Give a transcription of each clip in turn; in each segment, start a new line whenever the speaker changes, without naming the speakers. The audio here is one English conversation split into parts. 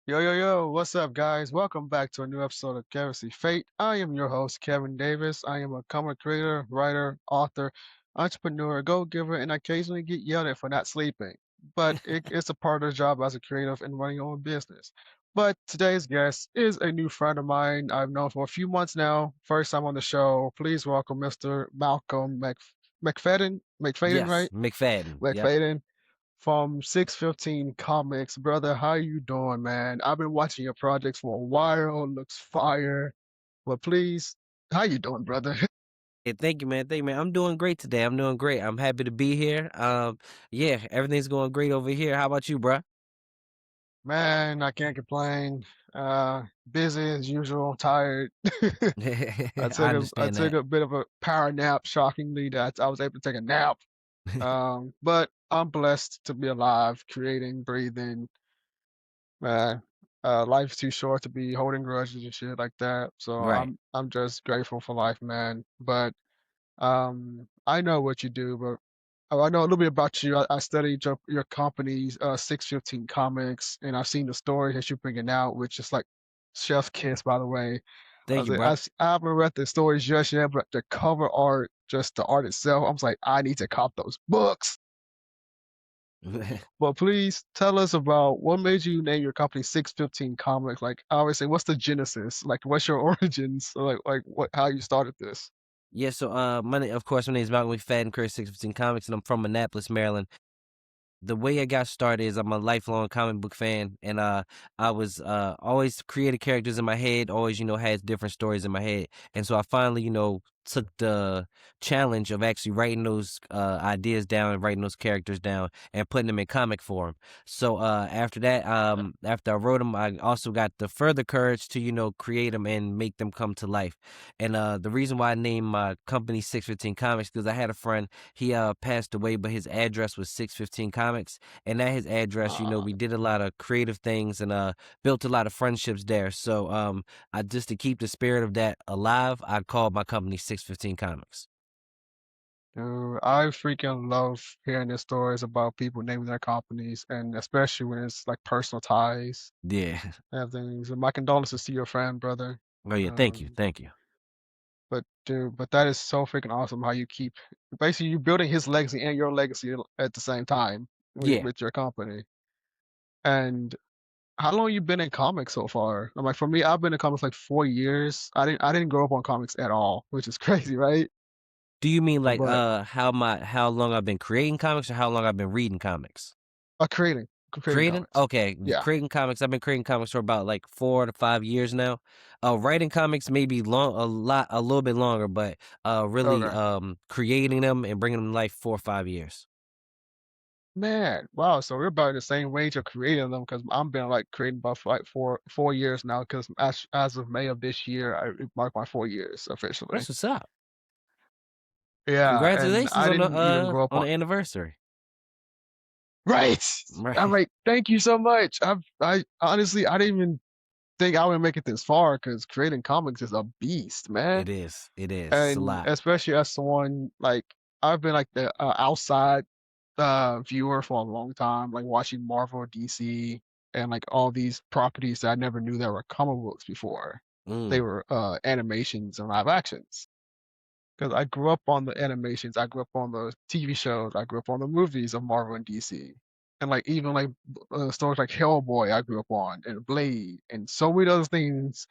Yo, yo, yo, what's up, guys? Welcome back to a new episode of Kevysie Fate. I am your host, Kevin Davis. I am a comic creator, writer, author, entrepreneur, go-giver, and occasionally get yelled at for not sleeping. But it's a part of the job as a creative and running your own business. But today's guest is a new friend of mine I've known for a few months now. First time on the show. Please welcome Mr. Malcolm McFadden. McFadden,
Yes,
right?
McFadden. Yep.
McFadden from Sixfifteen Comics. Brother, how you doing, man? I've been watching your projects for a while. Looks fire. But please, how you doing, brother?
Hey, thank you, man. Thank you, man. I'm doing great today. I'm doing great. I'm happy to be here. Yeah, everything's going great over here. How about you, bruh?
Man, I can't complain. Busy as usual, tired. I
I
took a I
understand
took
that.
a bit of a power nap, shockingly that I was able to take a nap. But I'm blessed to be alive, creating, breathing, man. Life's too short to be holding grudges and shit like that. So
Right.
I'm just grateful for life, man. But I know what you do, but I know a little bit about you. I studied your company's 615 Comics, and I've seen the story that you're bringing out, which is like chef's kiss, by the way. I
Thank
was
you,
like,
bruh.
I haven't read the stories just yet, but the cover art, just the art itself, I was like, I need to cop those books. But please tell us about what made you name your company 615 Comics. Like I always say, what's the genesis? Like what's your origins? Like what how you started this?
Yeah, so of course, my name is Malcolm McFadden, creator 615 Comics, and I'm from Annapolis, Maryland. The way I got started is I'm a lifelong comic book fan, and I was always created characters in my head, always had different stories in my head, and so I finally took the challenge of actually writing those ideas down and writing those characters down and putting them in comic form. So after that, after I wrote them, I also got the further courage to create them and make them come to life. And the reason why I named my company 615 Comics because I had a friend. He passed away, but his address was 615 Comics, and at his address,
Uh,
we did a lot of creative things and built a lot of friendships there. So I just to keep the spirit of that alive, I called my company 615 Comics.
Dude, I freaking love hearing the stories about people naming their companies, and especially when it's like personal ties
Yeah.
and things. And my condolences to your friend, brother.
Oh yeah. Thank you.
Um,
Thank you.
but dude, but that is so freaking awesome how you keep basically you building his legacy and your legacy at the same time
Yeah.
with your company. And how long you been in comics so far? I'm like, for me, I've been in comics like 4 years. I didn't grow up on comics at all, which is crazy, right?
Do you mean like
But
how long I've been creating comics or how long I've been reading comics?
creating
Creating?
comics.
Okay,
Yeah.
creating comics. I've been creating comics for about like 4 to 5 years now. Writing comics maybe a little bit longer, but really
Okay.
creating them and bringing them to life 4 or 5 years.
Man, wow. So we're about the same range of creating them because I've been like creating about like four years now. Because as of May of this year, it marked my 4 years officially.
That's what's up.
Yeah, and
Congratulations
I didn't even grow up
on
on.
the anniversary.
Right. I'm
Right.
like, thank you so much. I honestly I didn't even think I would make it this far because creating comics is a beast, man.
It is. It is. It's a
And
lot.
especially as someone like I've been like the outside viewer for a long time, like watching Marvel, DC, and like all these properties that I never knew that were comic books before. They
Mm,
were animations and live actions. Because I grew up on the animations, I grew up on the TV shows, I grew up on the movies of Marvel and DC, and like even like stories like Hellboy, I grew up on, and Blade, and so many other things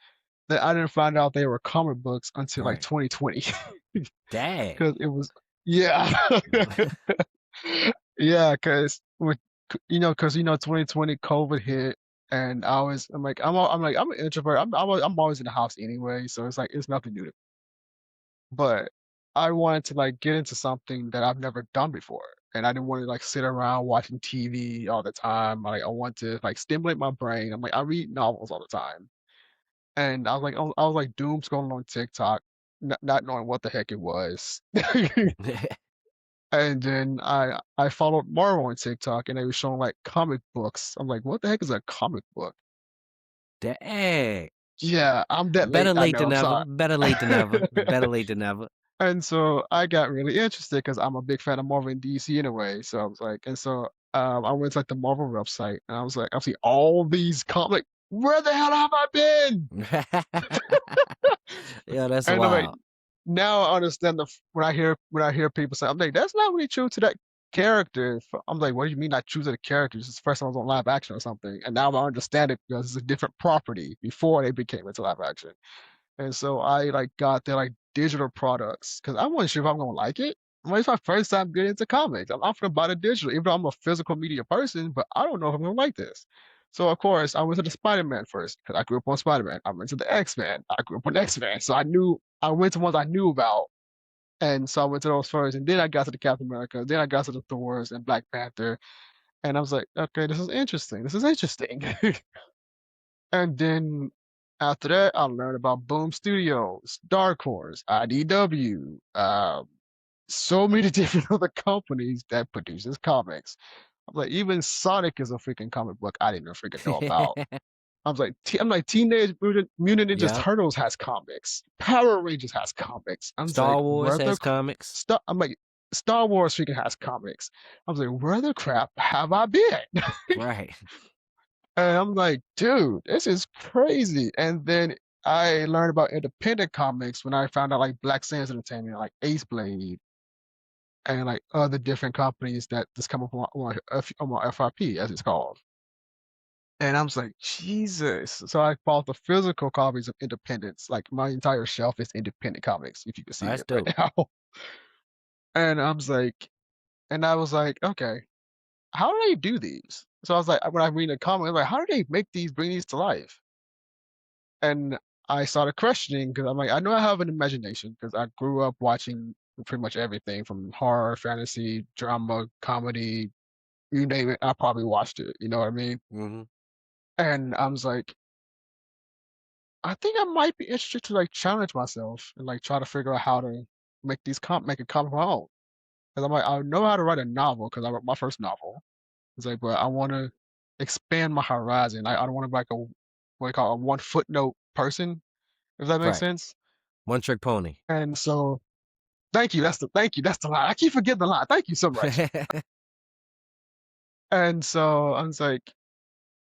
that I didn't find out they were comic books until like
right.
2020,
Dang.
because it was yeah. Yeah, because with because 2020 COVID hit, and I'm an introvert. I'm always in the house anyway, so it's like it's nothing new to me. But I wanted to like get into something that I've never done before, and I didn't want to like sit around watching TV all the time. I want to like stimulate my brain. I'm like I read novels all the time, and I was like doom scrolling on TikTok, not knowing what the heck it was. And then I followed Marvel on TikTok, and they were showing like comic books. I'm like, what the heck is a comic book?
Dang.
Yeah, I'm that late.
Better
I
late
know.
than
I'm
never.
sorry.
Better late than never. Better late than never.
And so I got really interested because I'm a big fan of Marvel and DC anyway. So I was like, and so I went to like the Marvel website, and I was like, I see all these comic where the hell have I been?
Yeah, that's
And I'm like,
wild.
now I understand when I hear people say, I'm like, that's not really true to that character. I'm like, what do you mean not true to the character? This is the first time I was on live action or something. And now I understand it because it's a different property before they became into live action. And so I like got their like digital products because I wasn't sure if I'm gonna like it. It's my first time getting into comics. I'm often about it digital, even though I'm a physical media person, but I don't know if I'm gonna like this. So of course I went to the Spider-Man first because I grew up on Spider-Man. I went to the X-Men. I grew up on X-Men. So I went to ones I knew about. And so I went to those first, and then I got to the Captain America, then I got to the Thors and Black Panther, and I was like, okay, this is interesting. This is interesting. And then after that, I learned about Boom Studios, Dark Horse, IDW, so many different other companies that produces comics. I'm like, even Sonic is a freaking comic book I didn't even freaking know about. I'm like, Mutant Ninja
Yep.
Turtles has comics. Power Rangers has comics. I was like,
Star Wars has comics.
I'm like, Star Wars freaking has comics. I was like, where the crap have I been?
Right.
And I'm like, dude, this is crazy. And then I learned about independent comics when I found out like Black Sands Entertainment, like Ace Blade, and like other different companies that just come up on my FRP, as it's called. And I was like, Jesus. So I bought the physical copies of Independence. Like my entire shelf is independent comics, if you can
Oh,
see
that's
it right
dope.
now. And I was like, okay, how do they do these? So I was like, when I read a comic, I was like, how do they bring these to life? And I started questioning because I'm like, I know I have an imagination because I grew up watching pretty much everything from horror, fantasy, drama, comedy, you name it. I probably watched it. You know what I mean?
Hmm.
And I was like, I think I might be interested to like challenge myself and like try to figure out how to make a comic of my own. Because I'm like, I know how to write a novel because I wrote my first novel. It's like, but I want to expand my horizon. I don't want to be like a what do you call it, a one footnote person, if that makes
Right.
sense.
One trick pony.
And so, thank you. That's the line. I keep forgetting the line. Thank you so much. And so I was like,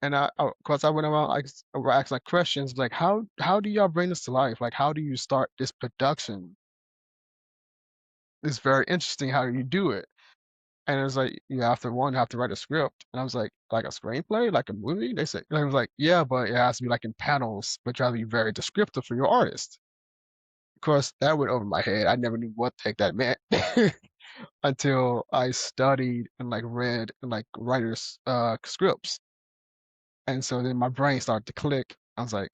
and of course, I went around like asking like questions like, how do y'all bring this to life? Like, how do you start this production? It's very interesting how you do it. And it was like, you have to write a script. And I was like a screenplay, like a movie? They said, and I was like, yeah, but it has to be like in panels, but you have to be very descriptive for your artist. Of course, that went over my head. I never knew what the heck that meant until I studied and like read and like writers' scripts. And so then my brain started to click. I was like,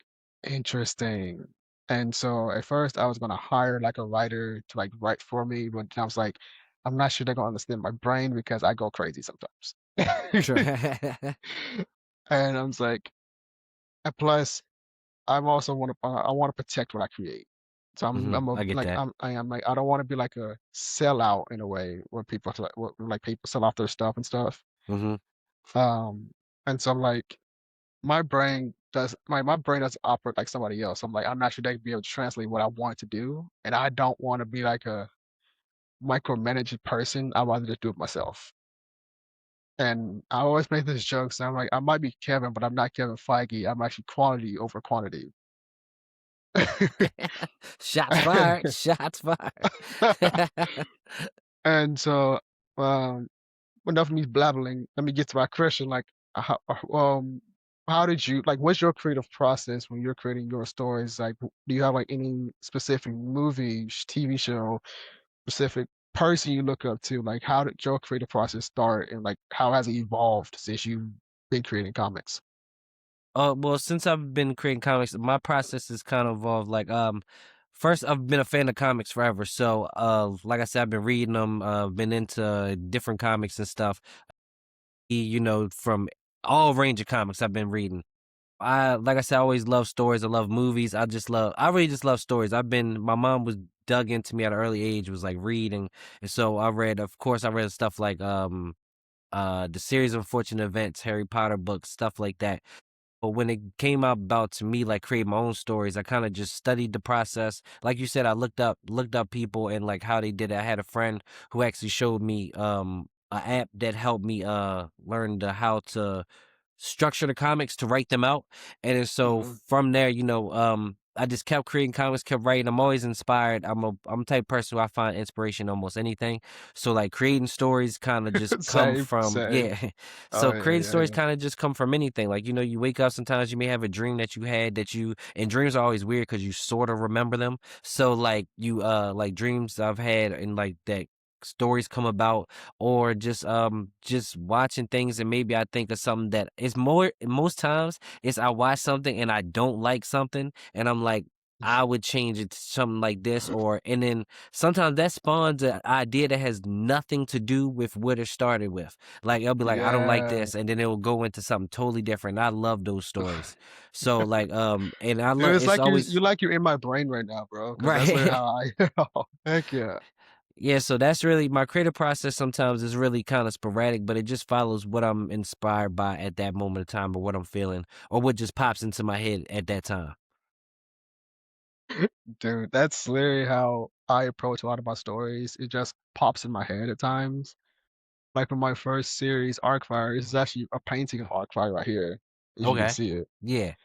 interesting. And so at first I was gonna hire like a writer to like write for me, but I was like, I'm not sure they're gonna understand my brain because I go crazy sometimes.
Sure.
And I was like, and plus I'm also want to I want to protect what I create. So
Hmm. I get that.
I am like I don't want to be like a sellout in a way where like people sell off their stuff and stuff.
Hmm.
Um, and so I'm like my brain doesn't operate like somebody else. I'm like, I'm not sure they can be able to translate what I want to do. And I don't want to be like a micromanaged person. I rather just do it myself. And I always make this joke. So I'm like, I might be Kevin, but I'm not Kevin Feige. I'm actually quality over quantity.
Shots fired. Shots fired.
And so, um, enough of me blabbling. Let me get to my question. Like, how did you like? What's your creative process when you're creating your stories? Like, do you have like any specific movie, TV show, specific person you look up to? Like, how did your creative process start, and like, how has it evolved since you've been creating comics?
Well, since I've been creating comics, my process has kind of evolved. Like, first, I've been a fan of comics forever. So, like I said, I've been reading them, been into different comics and stuff. From all range of comics I've been reading. Like I said, I always love stories. I love movies. I really just love stories. My mom was dug into me at an early age, was like reading. And so of course, I read stuff like, the series of unfortunate events, Harry Potter books, stuff like that. But when it came out about to me, like create my own stories, I kind of just studied the process. Like you said, I looked up people and like how they did it. I had a friend who actually showed me, an app that helped me, learn how to structure the comics to write them out, and then so
Mhm.
from there, I just kept creating comics, kept writing. I'm always inspired. I'm a type of person who I find inspiration in almost anything. So like creating stories kind of just come
Same,
from
same.
yeah.
Oh,
So
yeah,
creating
yeah,
stories
yeah.
kind of just come from anything. Like you wake up sometimes you may have a dream that you had that you and dreams are always weird because you sort of remember them. So like you like dreams I've had and like that stories come about or just watching things and maybe I think of something that is more most times is I watch something and I don't like something and I'm like I would change it to something like this or and then sometimes that spawns an idea that has nothing to do with what it started with. Like it'll be like I don't like
Yeah.
this and then it will go into something totally different. I love those stories. So like and I
Dude,
love
it's
it's
like
always
you're in my brain right now, bro. Because that's literally
right.
how I Heck yeah.
Yeah, so that's really my creative process sometimes is really kind of sporadic, but it just follows what I'm inspired by at that moment of time or what I'm feeling or what just pops into my head at that time.
Dude, that's literally how I approach a lot of my stories. It just pops in my head at times. Like for my first series, Arcfire, this is actually a painting of Arcfire right here, as you can
Okay.
see it.
Yeah.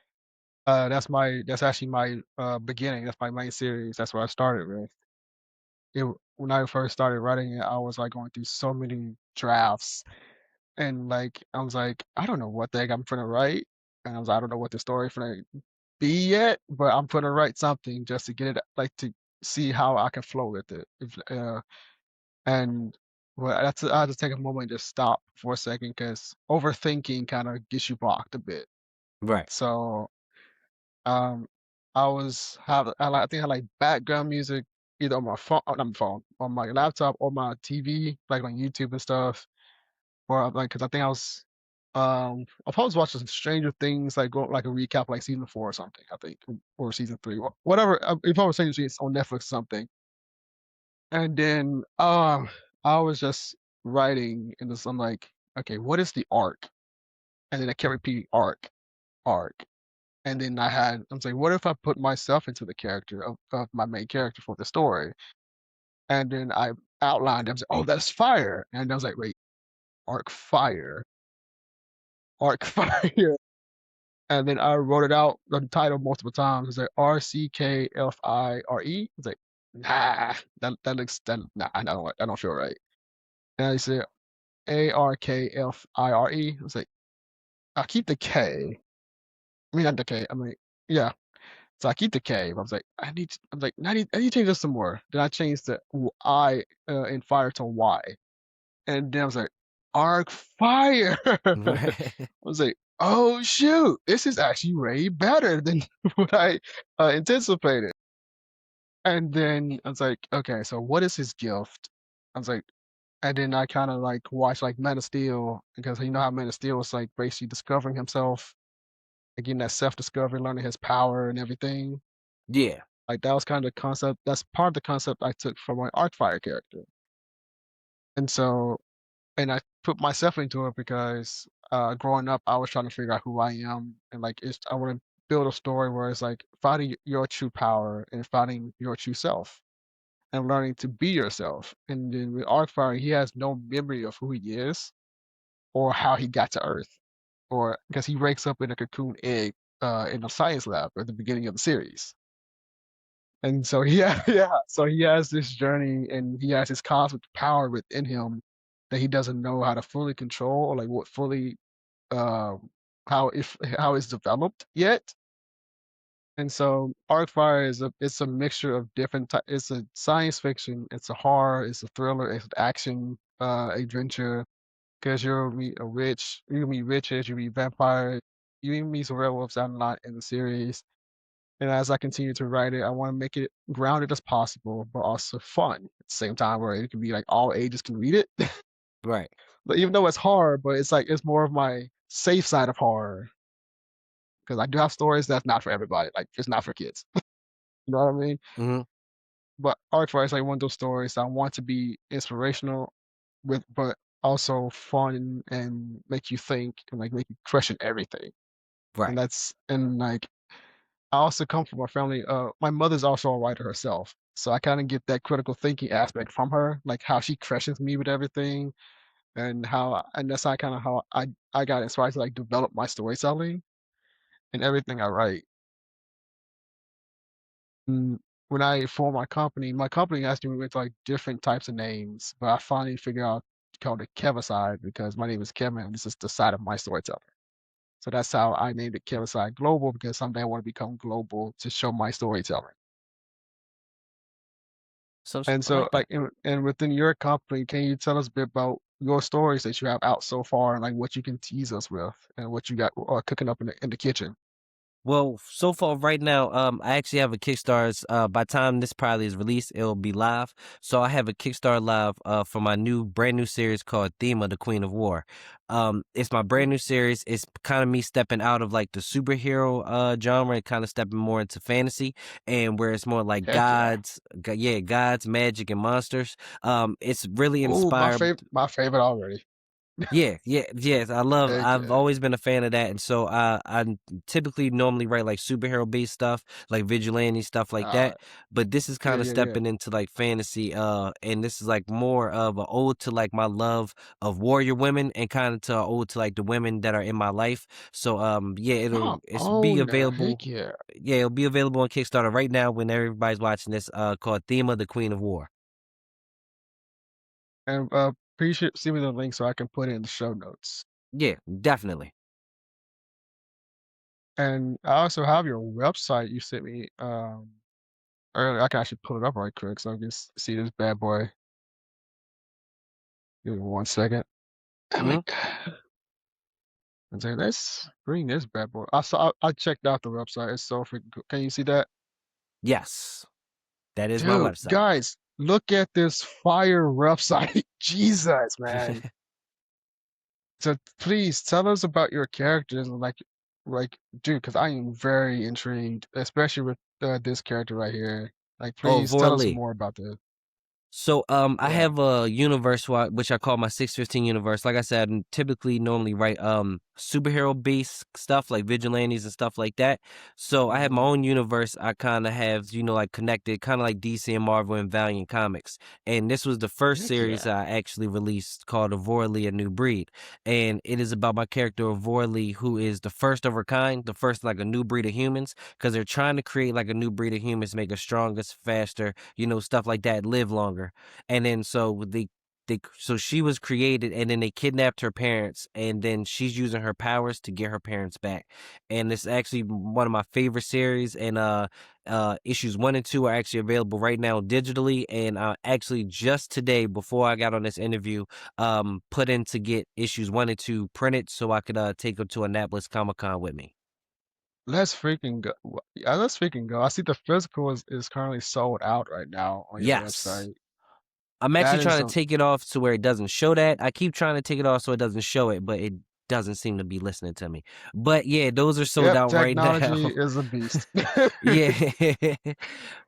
That's actually my beginning. That's my main series. That's what I started with. When I first started writing it, I was like going through so many drafts, and like I was like, I don't know what the heck I'm gonna write, and I was I don't know what the story gonna be yet, but I'm gonna write something just to get it like to see how I can flow with it. And well, I just take a moment and just stop for a second because overthinking kind of gets you blocked a bit.
Right.
So um, I think I like background music either on my phone, not my phone, on my laptop or my TV, like on YouTube and stuff. Or like, cause I think I was watching some Stranger Things, like go like a recap, like season 4 or something. I think, or season 3, whatever. If I was saying it's on Netflix or something, and then I was just writing, and this I'm like, okay, what is the arc? And then I kept repeating arc. And then I'm saying, what if I put myself into the character of my main character for the story? And then I outlined, I was like, oh, that's fire. And I was like, wait, arc fire, arc fire. And then I wrote it out, the title multiple times. It's like RCKFIRE. It's like, nah, nah, I don't feel right. And I said ARKFIRE. It's like, I keep the K. I mean, not the K. I mean, yeah. So I keep the K. But I was like, I need to change this some more. Then I changed the I in fire to Y. And then I was like, arc fire. I
Right.
was like, oh shoot, this is actually way better than what I anticipated. And then I was like, okay, so what is his gift? I was like, and then I kind of like watched like Man of Steel because you know how Man of Steel was like basically discovering himself, again that self discovery, learning his power and everything.
Yeah.
Like that was kind of the concept. That's part of the concept I took from my Arcfire character. And so and I put myself into it because growing up, I was trying to figure out who I am, and like I want to build a story where it's like finding your true power and finding your true self and learning to be yourself. And then with Arcfire, he has no memory of who he is or how he got to Earth, or because he wakes up in a cocoon egg in a science lab at the beginning of the series. And so yeah, so he has this journey and he has this cosmic power within him that he doesn't know how to fully control or like what fully how it's developed yet. And so Arcfire is it's a mixture of different it's a science fiction, it's a horror, it's a thriller, it's an action adventure because you'll meet a witch, you meet witches, you meet vampires, you even meet some werewolves down the line in the series. And as I continue to write it, I want to make it grounded as possible, but also fun at the same time where it can be like all ages can read it.
Right.
But even though it's horror, but it's like it's more of my safe side of horror because I do have stories that's not for everybody. Like it's not for kids. You know what I mean?
Mhm.
But Archfire is like one of those stories I want to be inspirational with, but also fun and make you think and like make you question everything.
Right.
And like I also come from a family. My mother's also a writer herself, so I kind of get that critical thinking aspect from her, like how she questions me with everything, and that's kind of how I got inspired to like develop my storytelling and everything I write. Mm, when I formed my company asked me with like different types of names, but I finally figured out to call it Kevysie because my name is Kevin, and this is the side of my storytelling. So that's how I named it Kevysie Global because someday I want to become global to show my storytelling.
So
And
I like
so,
that.
like, and within your company, can you tell us a bit about your stories that you have out so far, and like what you can tease us with, and what you got cooking up in the kitchen?
Well, so far right now, I actually have a Kickstarter. By the time this probably is released, it'll be live. So I have a Kickstarter live for my brand new series called Thema, the Queen of War. It's my brand new series. It's kind of me stepping out of like the superhero genre and kind of stepping more into fantasy, and where it's more like
Heck yeah!
gods, magic, and monsters. It's really
Oh,
inspired.
my favorite already.
Yeah, yes.
Heck
I've
yeah!
always been a fan of that, and so I typically normally write like superhero based stuff, like vigilante stuff like
Uh,
that. But this is
yeah,
kind of
yeah, yeah.
stepping into like fantasy, and this is like more of an ode to like my love of warrior women, and kind of to a ode to like the women that are in my life. So yeah,
Come
it's be
on now,
available.
heck yeah!
Yeah, it'll be available on Kickstarter right now when everybody's watching this. Called Thema, the Queen of War.
And appreciate send me the link so I can put it in the show notes.
Yeah, definitely.
And I also have your website you sent me earlier. I can actually pull it up right quick so I can see this bad boy. Give me 1 second. Oh my
Hmm.
god. And say, let's bring this bad boy. I checked out the website. It's so freaking cool. Can you see that?
Yes, that is my
Dude,
website.
guys, look at this fire website. Jesus, man. So please tell us about your characters and like, dude, because I am very intrigued, especially with this character right here. Like,
Oh,
please tell us
Vorley.
more about this.
So, I
Yeah.
have a universe which I call my 615 universe. Like I said, I typically normally write superhero based stuff like vigilantes and stuff like that. So I have my
Hmm.
own universe. I kind of have like connected, kind of like DC and Marvel and Valiant Comics. And this was the first
Heck
series
yeah.
I actually released called Vorley, a New Breed, and it is about my character Vorley, who is the first of her kind, the first like a new breed of humans, because they're trying to create like a new breed of humans, make us stronger, faster, stuff like that, live longer. And then so she was created, and then they kidnapped her parents, and then she's using her powers to get her parents back. And it's actually one of my favorite series. And issues 1 and 2 are actually available right now digitally. And actually just today, before I got on this interview, put in to get issues 1 and 2 printed so I could take them to Annapolis Comic Con with me.
Let's freaking go. Yeah, let's freaking go. I see the physical is currently sold out right now on your
Yes.
website.
I'm actually
That is
trying to
some
take it off to where it doesn't show that. I keep trying to take it off so it doesn't show it, but it doesn't seem to be listening to me. But yeah, those are sold
yep,
out right
technology
now.
is a beast.
Yeah.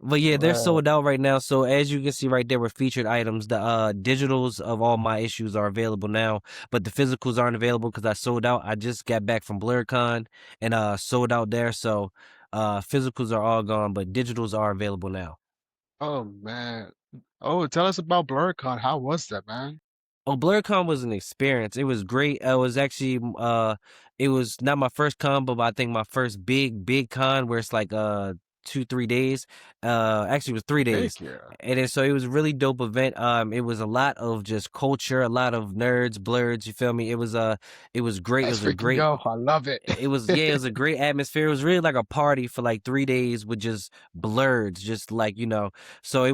But yeah, they're
Wow.
sold out right now. So as you can see right there with featured items, the digitals of all my issues are available now, but the physicals aren't available because I sold out. I just got back from BlurCon and sold out there. So physicals are all gone, but digitals are available now.
Oh man. Oh, tell us about BlurCon. How was that, man?
Oh, BlurCon was an experience. It was great. It was actually it was not my first con, but I think my first big con where it's like 2-3 days. Actually it was 3 days.
Heck yeah.
And then so it was a really dope event. It was a lot of just culture, a lot of nerds, blurs, you feel me? It was great. It
Let's
was a
freaking
great
go. I love it.
it was yeah, it was a great atmosphere. It was really like a party for like 3 days with just blurs, just like So it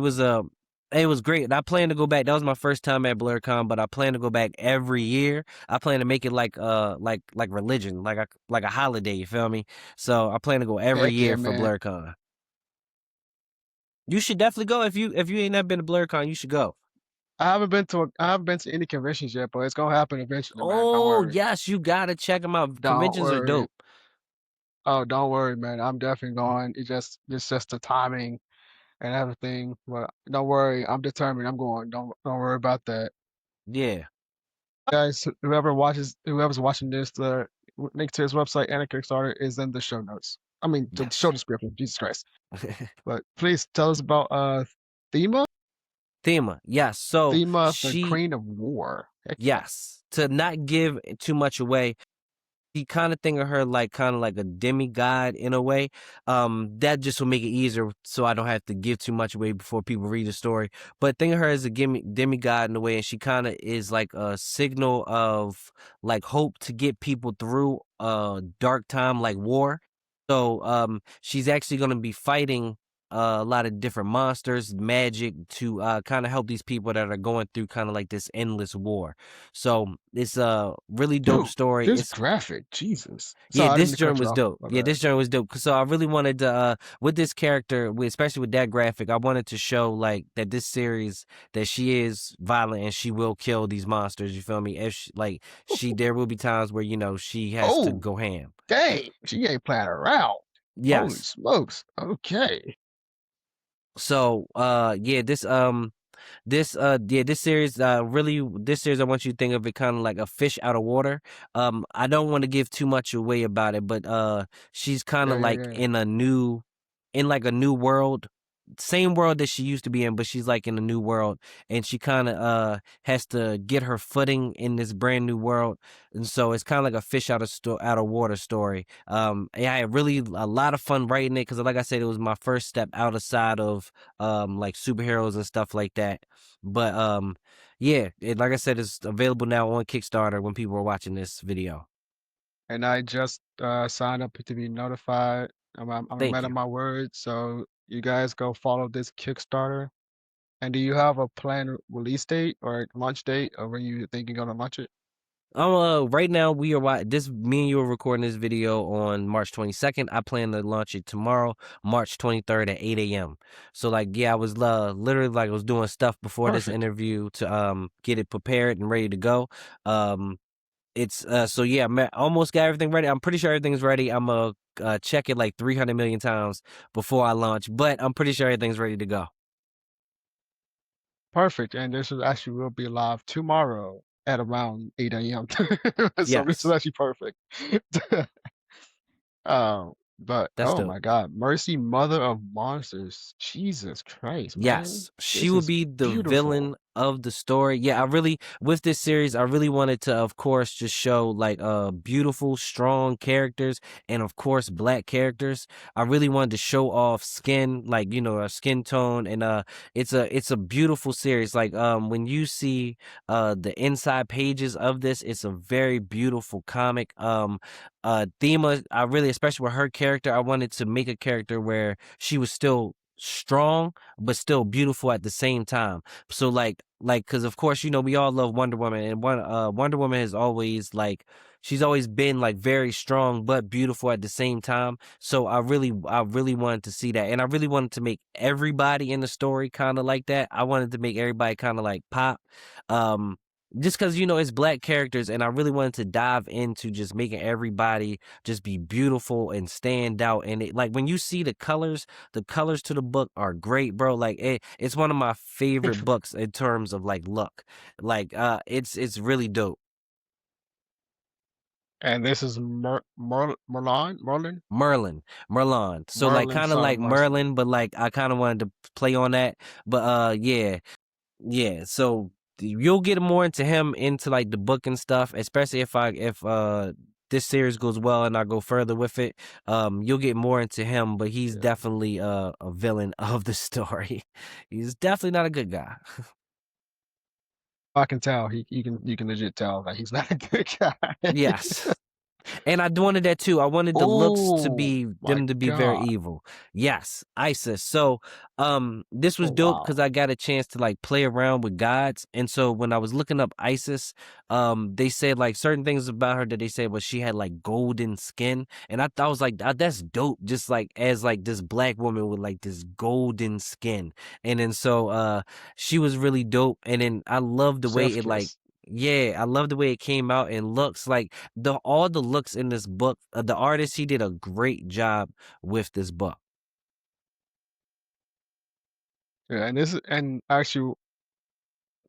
was great, and I plan to go back. That was my first time at BlurCon, but I plan to go back every year. I plan to make it like like religion, like a holiday. You feel me? So I plan to go every
Heck yeah,
year for
man.
BlurCon. You should definitely go if you ain't never been to BlurCon. You should go.
I haven't been to any conventions yet, but it's gonna happen eventually, man. Don't
Oh
worry.
yes, you gotta check them out.
Don't
Conventions are
worry.
dope.
Oh, don't worry, man. I'm definitely going. It's just the timing and everything. But don't worry, I'm determined. I'm going. Don't worry about that.
Yeah.
Guys, whoever's watching this, the link to his website and a Kickstarter is in the show notes. I mean, the show
Yes.
description. Jesus Christ! But please tell us about Thema.
Thema, yes. So
Thema, the
she,
Queen of War. Heck yeah.
yes, to not give too much away, you kinda think of her like kinda like a demigod in a way. That just will make it easier so I don't have to give too much away before people read the story. But think of her as a demigod in a way, and she kinda is like a signal of like hope to get people through a dark time like war. So she's actually gonna be fighting a lot of different monsters, magic to kind of help these people that are going through kind of like this endless war. So it's a really dope
Dude,
story.
this
It's
graphic, Jesus.
Yeah,
Sorry, I didn't mean
this
to
joint
cut you
was
off.
dope.
My
Yeah,
bad.
this joint was dope. So I really wanted to with this character, especially with that graphic, I wanted to show like that this series that she is violent and she will kill these monsters. You feel me? If she, like she, there will be times where she has to
Oh,
go ham.
dang. She ain't playing around. Holy
Yes.
smokes. Okay.
So yeah, this series really, this series I want you to think of it kind of like a fish out of water. I don't want to give too much away about it, but she's kind
Yeah,
of
yeah,
like
yeah.
in like a new world, same world that she used to be in, but she's like in a new world, and she kind of has to get her footing in this brand new world. And so it's kind of like a fish out of water story. Yeah, I had really a lot of fun writing it because like I said, it was my first step outside of like superheroes and stuff like that. But yeah, like I said, it's available now on Kickstarter when people are watching this video.
And I just signed up to be notified. I'm a
Thank
man of
you.
my word. So you guys go follow this Kickstarter. And do you have a planned release date or launch date, or when you think you're gonna launch it?
Right now we are this, me and you are recording this video on March 22nd. I plan to launch it tomorrow, March 23rd at 8 a.m. So like, yeah, I was literally like I was doing stuff before this
Perfect.
interview to get it prepared and ready to go. It's so yeah, almost got everything ready. I'm pretty sure everything's ready. I'm gonna check it like 300 million times before I launch, but I'm pretty sure everything's ready to go.
Perfect. And this is actually will be live tomorrow at around 8 a.m. So this is
Yes,
actually perfect. But
that's
oh
dope.
my God, Mercy, Mother of Monsters. Jesus Christ, man.
Yes, she
This
will
is
be the
beautiful.
villain of the story. Yeah, I really, with this series, I really wanted to, of course, just show like beautiful, strong characters, and of course, black characters. I really wanted to show off skin, like a skin tone, and it's a beautiful series. Like when you see the inside pages of this, it's a very beautiful comic. Thema, I really, especially with her character, I wanted to make a character where she was still strong but still beautiful at the same time. So like because of course we all love Wonder Woman, and Wonder Woman has always like she's always been like very strong but beautiful at the same time. So I really wanted to see that, and I really wanted to make everybody in the story kind of like that. I wanted to make everybody kind of like pop. um just because it's black characters, and I really wanted to dive into just making everybody just be beautiful and stand out. And it, like when you see the colors to the book are great, bro. Like it's one of my favorite books in terms of like look. Like it's really dope.
And this is
Merlin. So like
Merlin,
kind of
son of
like
Mercy.
Merlin, but like I kind of wanted to play on that. But yeah. Yeah, so you'll get more into like the book and stuff, especially if this series goes well and I go further with it. You'll get more into him, but he's
Yeah.
definitely a villain of the story. He's definitely not a good guy.
I can tell. You can legit tell that he's not a good guy.
Yes. And I wanted that too. I wanted the looks to
Oh
be
my
them to be very
God.
evil. Yes, Isis. So, this
Oh
was dope because
wow.
I got a chance to like play around with gods. And so when I was looking up Isis, they said like certain things about her that they said was she had like golden skin, and I thought I was like, That's dope." Just like as like this black woman with like this golden skin, and then so she was really dope. And then I love the way
Chef
it like.
kiss.
Yeah, I love the way it came out and looks like all the looks in this book. The artist, he did a great job with this book.
Yeah, and this is and actually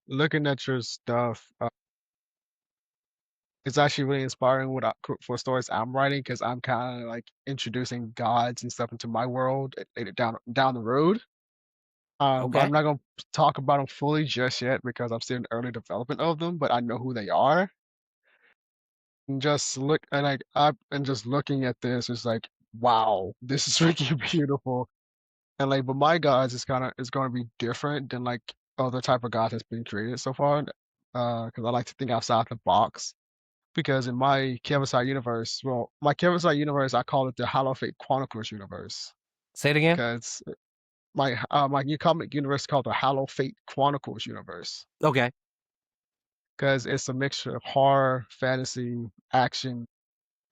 looking at your stuff, it's actually really inspiring for stories I'm writing because I'm kind of like introducing gods and stuff into my world later down the road.
Okay.
I'm not gonna talk about them fully just yet because I'm still in early development of them, but I know who they are. And just look and I and just looking at this, it's like, wow, this is freaking beautiful. And like, but my gods is gonna be different than like other type of gods that's been created so far. Because I like to think outside the box. Because in my Kevysie universe, well, my Kevysie universe, I call it the Hollow Fate Chronicles universe.
Say it again.
Because my new comic universe is called the Hollow Fate Chronicles universe.
Okay.
Because it's a mixture of horror, fantasy, action,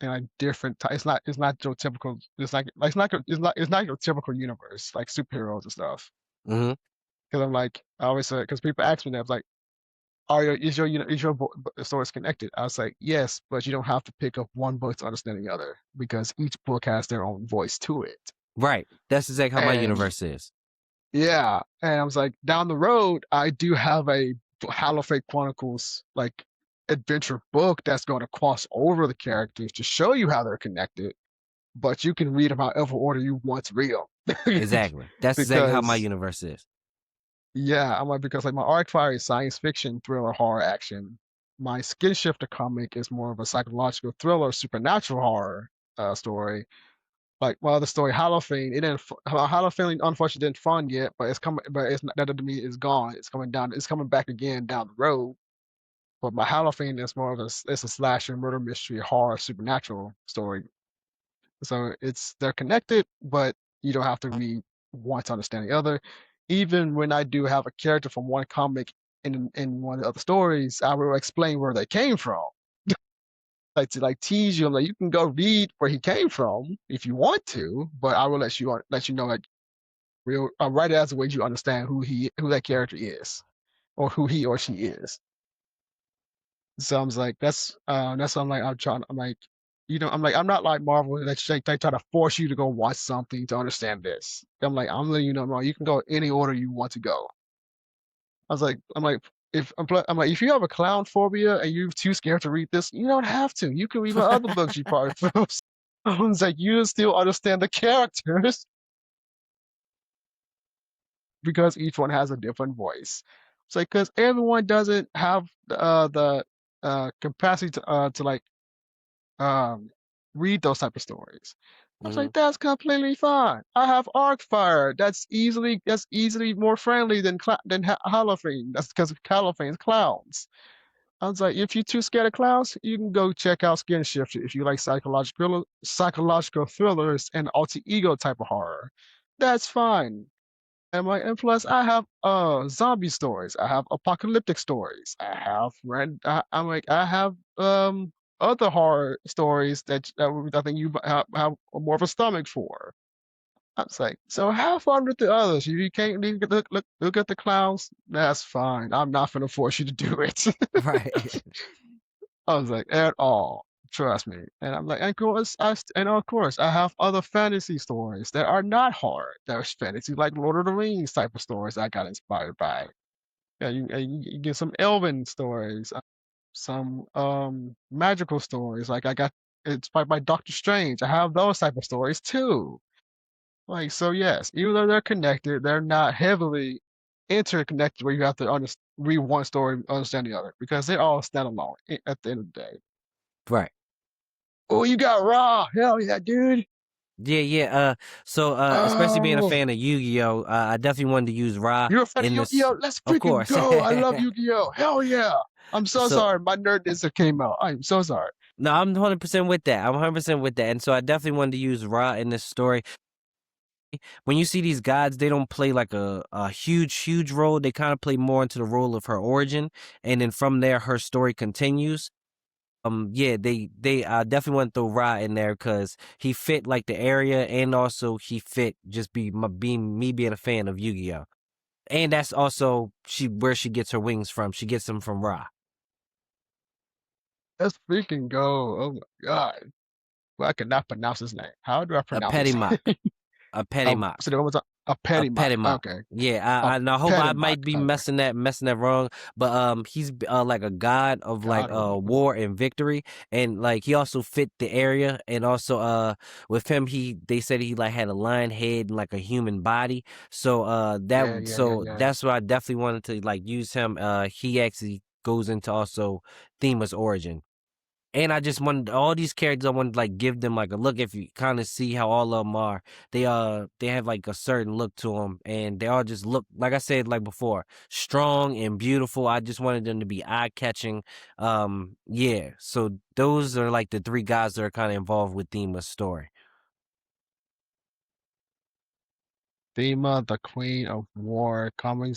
and like different. It's not your typical. It's not your typical universe like superheroes and stuff.
Mhm.
Because I'm like I always say because people ask me that, I was like, "Are your is your you know is your stories connected?" I was like, "Yes, but you don't have to pick up one book to understand the other because each book has their own voice to it."
Right. That's exactly how my
And
universe is.
yeah, and I was like, down the road, I do have a Halloween Chronicles like adventure book that's going to cross over the characters to show you how they're connected, but you can read them however order you want to read them.
Exactly. That's exactly how my
Because
universe is.
yeah, I'm like because like my Arc Fire is science fiction, thriller, horror, action. My Skin Shifter comic is more of a psychological thriller, supernatural horror story. Like my other story, Halloween, it didn't. Halloween unfortunately didn't fund yet, but it's coming. But it's not, that doesn't mean it's gone. It's coming down. It's coming back again down the road. But my Halloween is more of it's a slasher, murder mystery, horror, supernatural story. So they're connected, but you don't have to read one to understand the other. Even when I do have a character from one comic in one of the other stories, I will explain where they came from. Like to like tease you, I'm like you can go read where he came from if you want to, but I will let you know like real write it as a way you understand who that character is or who he or she is. So I was like, that's what I'm like I'm like, I'm like I'm not like Marvel that they try to force you to go watch something to understand this. I'm like I'm letting you know, you can go any order you want to go. I'm like I'm like if you have a clown phobia and you're too scared to read this, you don't have to. You can read my other books you probably feel. I was like you still understand the characters because each one has a different voice. It's like because everyone doesn't have the capacity to like um read those type of stories. I was
Mhm.
like, that's completely fine. I have Arcfire. That's easily more friendly than Halloween. That's because Halloween's clowns. I was like, if you're too scared of clowns, you can go check out Skin Shifter if you like psychological thrillers and alter ego type of horror. That's fine. And plus I have zombie stories. I have apocalyptic stories. I'm like I have other horror stories I think you have more of a stomach for. I was like, so have fun with the others. If you can't look at the clowns, that's fine. I'm not gonna force you to do it.
Right.
I was like, at all. Trust me. And I'm like, and of course, I have other fantasy stories that are not horror. There's fantasy like Lord of the Rings type of stories I got inspired by. Yeah, you get some elven stories, some magical stories. Like I got inspired by Doctor Strange. I have those type of stories too. Like so, yes, even though they're connected, they're not heavily interconnected where you have to read one story and understand the other because they're all standalone at the end of the day.
Right.
Oh, you got Raw. Hell yeah, dude.
Yeah, yeah. So, especially being a
Oh,
fan of Yu-Gi-Oh, I definitely wanted to use Ra
you're a fan of
in this.
Yu-Gi-Oh! Let's
Of
freaking
course.
go. I love Yu-Gi-Oh! Hell yeah. I'm so
So,
sorry. My nerdness came out. I'm so sorry.
no, I'm 100% with that. I'm 100% with that. And so I definitely wanted to use Ra in this story. When you see these gods, they don't play like a huge, huge role. They kind of play more into the role of her origin. And then from there, her story continues. Yeah, they definitely want to throw Ra in there because he fit like the area, and also he fit just being me being a fan of Yu-Gi-Oh. And that's also where she gets her wings from. She gets them from Ra.
Let's freaking go. Oh my god. Well, I cannot pronounce his name. How do I
A
pronounce
petty
his
mock.
name?
A petty mock.
Say that one more time. A
A
petty mock.
petty mop.
Okay.
Yeah,
A
and I hope
petty
I
mock.
might be
Okay.
messing that wrong, but he's like a god of like
God of war.
war and victory, and like he also fit the area, and also with him they said he like had a lion head and like a human body, so
Yeah, yeah, yeah, yeah.
that's why I definitely wanted to like use him. He actually goes into also Thema's origin. And I just wanted all these characters. I wanted to like give them like a look. If you kind of see how all of them are, they have like a certain look to them, and they all just look like I said like before, strong and beautiful. I just wanted them to be eye catching. Yeah. So those are like the three guys that are kind of involved with Thema's story.
Thema, the Queen of War, coming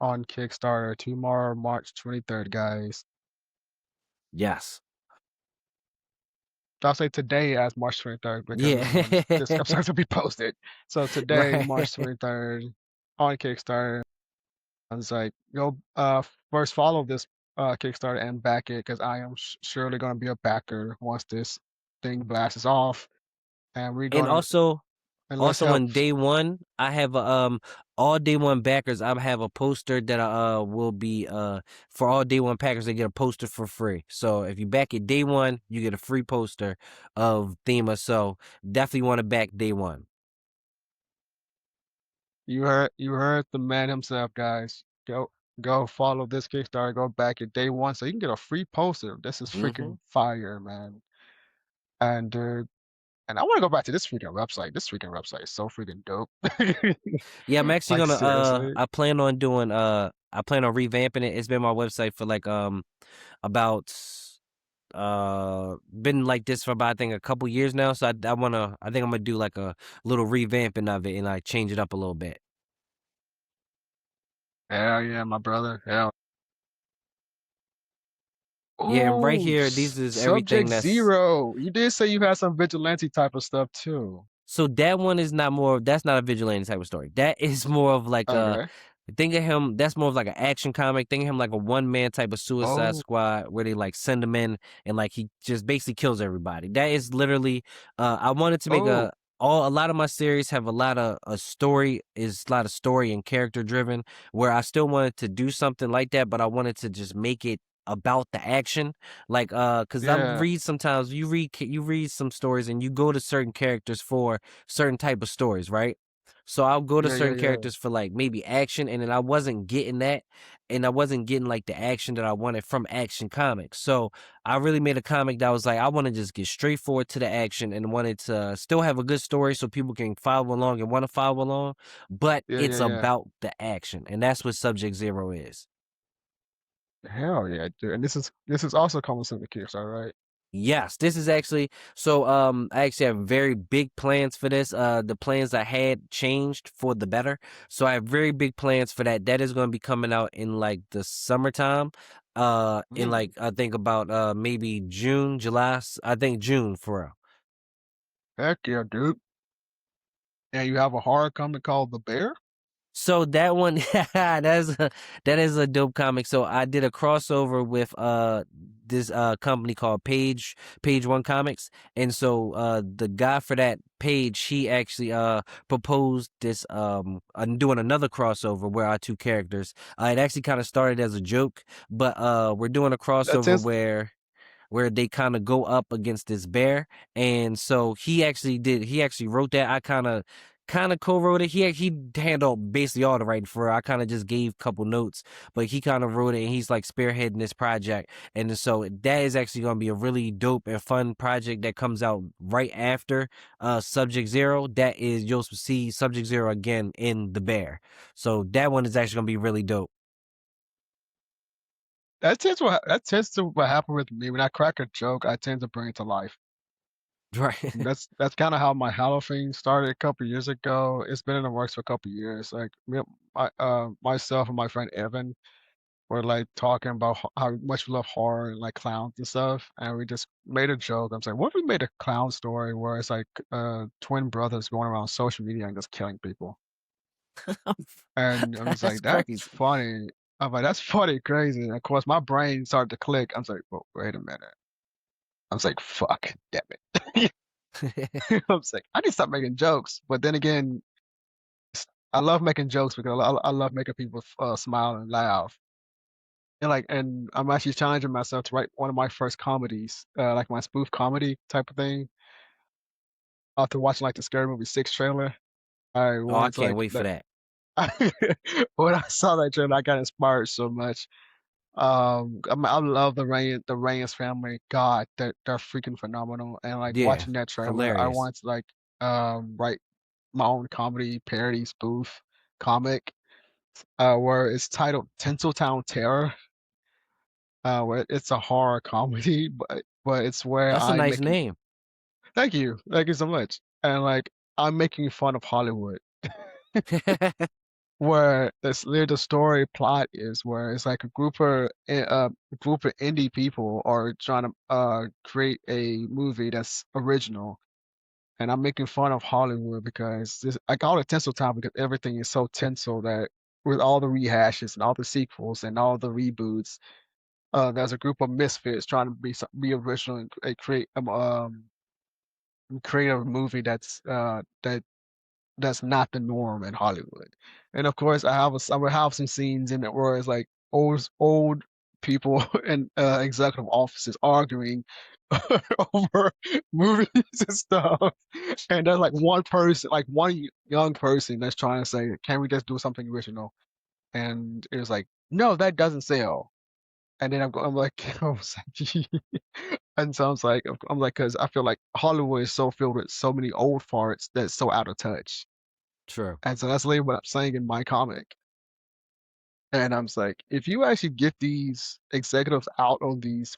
on Kickstarter tomorrow, March 23rd, guys.
Yes.
I'll say today as March 23rd because
Yeah.
this is when this episode will be posted. So today,
Right.
March 23rd, on Kickstarter. I was like, go first follow this Kickstarter and back it because I am surely going to be a backer once this thing blasts off, and we're
And
gonna
also,
and let's
Also
help.
on day one, I have a all day one backers. I have a poster that I will be for all day one packers. They get a poster for free. So if you back it day one, you get a free poster of Thema. So definitely want to back day one.
You heard the man himself, guys. Go follow this Kickstarter. Go back it day one so you can get a free poster. This is
Hmm.
freaking fire, man. And and I want to go back to this freaking website. This freaking website is so freaking dope.
Yeah, I'm actually
Like
gonna
seriously.
I plan on revamping it. It's been my website for like about been like this for about I think a couple years now. So I think I'm gonna do like a little revamping of it and like change it up a little bit.
Hell yeah, my brother. Hell.
Yeah, and right
Oh,
here, these is everything
Subject
that's
Zero. You did say you had some vigilante type of stuff too.
so that one is not more that's not a vigilante type of story. That is more of like a
Okay.
think of him that's more of like an action comic. Think of him like a one man type of Suicide
Oh,
Squad where they like send him in and like he just basically kills everybody. That is literally I wanted to make
oh,
a lot of my series have a lot of a story is a lot of story and character driven where I still wanted to do something like that, but I wanted to just make it about the action like because I
yeah,
read sometimes you read some stories and you go to certain characters for certain type of stories, right? So I'll go to
yeah, yeah,
certain
yeah,
characters for like maybe action, and then I wasn't getting that, and I wasn't getting like the action that I wanted from Action Comics. So I really made a comic that was like I want to just get straight forward to the action and wanted to still have a good story so people can follow along and want to follow along, but
yeah, yeah,
it's
yeah.
about the action, and that's what Subject Zero is.
Hell yeah, dude. And this is also coming soon to Kickstarter, right?
Yes, this is actually so I actually have very big plans for this. The plans I had changed for the better. So I have very big plans for that. That is going to be coming out in like the summertime. In
Mm,
like I think about maybe June, July. I think June for real.
heck yeah, dude. And you have a horror comic called The Bear?
So that one that is a dope comic. So I did a crossover with this company called Page One Comics. And so the guy for that page, he actually proposed this I'm doing another crossover where our two characters. It actually kind of started as a joke, but we're doing a
That's
crossover
his.
where they kind of go up against this bear. And so he actually wrote that. I kind of co-wrote it. He handled basically all the writing for it. I kind of just gave a couple notes, but he kind of wrote it and he's like spearheading this project. And so that is actually going to be a really dope and fun project that comes out right after Subject Zero. That is you'll see Subject Zero again in the bear. So that one is actually going to be really dope.
That tends to what happened with me. When I crack a joke, I tend to bring it to life.
Right.
That's kind of how my Halloween started a couple years ago. It's been in the works for a couple years. Like myself and my friend Evan were like talking about how much we love horror and like clowns and stuff, and we just made a joke. I'm saying, what if we made a clown story where it's like twin brothers going around social media and just killing people? And I'm just
That's
like, that's
crazy.
funny. I'm like, that's funny, crazy. And of course, my brain started to click. I'm like, well, wait a minute. I was like, fuck, damn it. I was like, I need to stop making jokes. But then again, I love making jokes because I love making people smile and laugh. And I'm actually challenging myself to write one of my first comedies, like my spoof comedy type of thing. After watching like the scary movie Six trailer, I
Oh, I
wanted to
can't
like
wait for
that.
that.
When I saw that trailer, I got inspired so much. I love the Reyes family. God, they're freaking phenomenal. And like
Yeah,
watching that trailer, I
hilarious.
wanted to like write my own comedy parody spoof comic, where it's titled Tinseltown Terror. Where it's a horror comedy, but it's where
That's a
I'm
nice
making.
name.
Thank you so much. And like I'm making fun of Hollywood. Where the story plot is where it's like a group of indie people are trying to create a movie that's original, and I'm making fun of Hollywood because I call it tinsel time because everything is so tinsel that with all the rehashes and all the sequels and all the reboots, there's a group of misfits trying to be original and create a movie that's not the norm in Hollywood. And of course, I will have some scenes in it where it's like old people in executive offices arguing over movies and stuff. And there's like one person, like one young person that's trying to say, "Can we just do something original?" And it was like, "No, that doesn't sell." And then I'm like, I was like, and so I'm like, because I feel like Hollywood is so filled with so many old farts that's so out of touch.
True.
And so that's literally what I'm saying in my comic. And I'm just like, if you actually get these executives out on these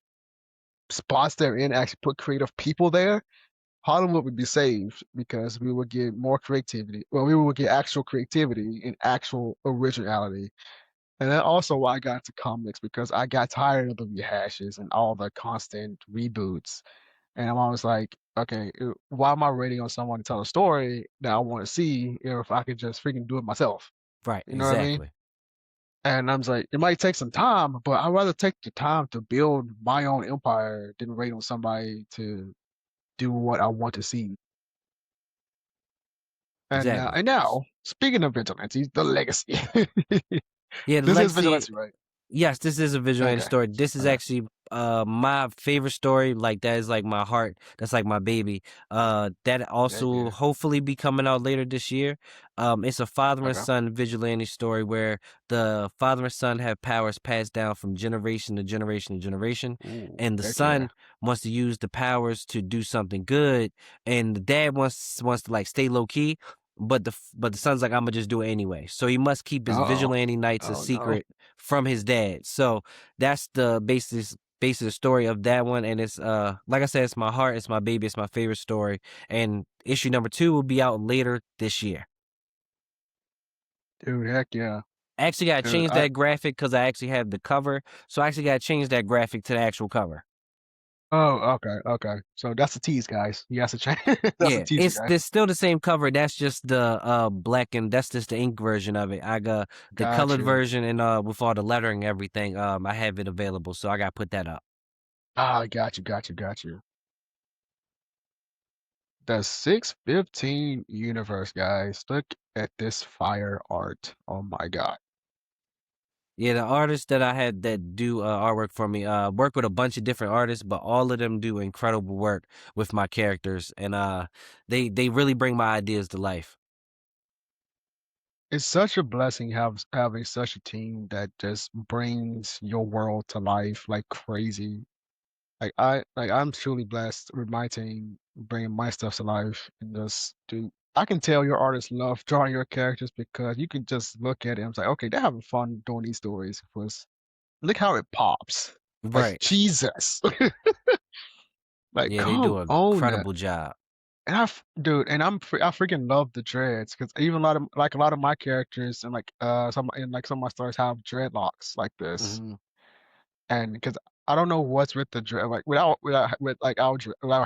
spots they're in, actually put creative people there, Hollywood would be saved because we would get more creativity. Well, we would get actual creativity and actual originality. And then also why I got into comics because I got tired of the rehashes and all the constant reboots. And I'm always like, okay, why am I waiting on someone to tell a story that I want to see if I could just freaking do it myself?
Right,
You know what I mean?
exactly.
And I'm just like, it might take some time, but I'd rather take the time to build my own empire than wait on somebody to do what I want to see.
Exactly.
And now, speaking of vigilantes, the legacy.
Yeah, the
This is
legacy.
vigilante, right?
Yes, this is a vigilante
Okay.
story. This is
Okay.
actually my favorite story. Like that is like my heart. That's like my baby. That
Yeah,
also
yeah.
hopefully be coming out later this year. It's a father and
Okay.
son vigilante story where the father and son have powers passed down from generation to generation to generation,
Ooh,
and the
heck yeah.
son wants to use the powers to do something good, and the dad wants to like stay low key. But the son's like, I'm gonna just do it anyway. So he must keep his
Uh-oh.
vigilante nights a
Oh no.
secret from his dad. So that's the basis of the story of that one. And it's like I said, it's my heart, it's my baby, it's my favorite story. And issue number 2 will be out later this year.
Dude, heck yeah.
I actually gotta
Dude,
change that graphic because I actually have the cover. So I actually gotta change that graphic to the actual cover.
okay, okay. So that's a tease, guys. He has to change. That's a
Yeah,
teaser,
it's
guys.
there's still the same cover. That's just the black and that's just the ink version of it. I got the
Got
colored
you.
version and with all the lettering and everything. I have it available, so I gotta put that up.
Ah, got you, got you, got you. The 615 universe, guys. Look at this fire art. Oh my God.
Yeah, the artists that I had that do artwork for me work with a bunch of different artists, but all of them do incredible work with my characters, and they really bring my ideas to life.
It's such a blessing having such a team that just brings your world to life like crazy. I'm truly blessed with my team bringing my stuff to life and just do. I can tell your artists love drawing your characters because you can just look at it and it's like, okay, they're having fun doing these stories. Because look how it pops. Like
Right?
Jesus. Like,
Yeah, they
come
do an
on.
incredible job.
And dude, and I freaking love the dreads because even a lot of my characters and some of my stars have dreadlocks like this,
Hmm.
and because I don't know what's with the dread like without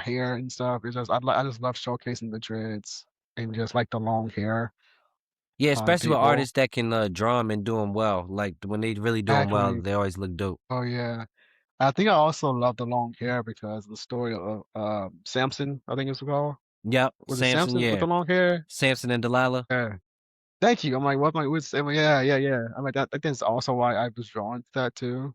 hair and stuff. It's just I just love showcasing the dreads and just like the long hair
Yeah,
on
especially with
people.
artists that can draw them and do them well. Like when they really do them well,
Exactly.
they always look dope.
Oh yeah. I think I also love the long hair because the story of Samson, I think it's called.
Yep,
Was it
Samson.
Samson with
Yeah,
the long hair?
Samson and Delilah.
Yeah. Thank you. I'm like, what my what's I'm like, yeah, yeah, yeah. I'm like that. I think that's also why I was drawn to that too.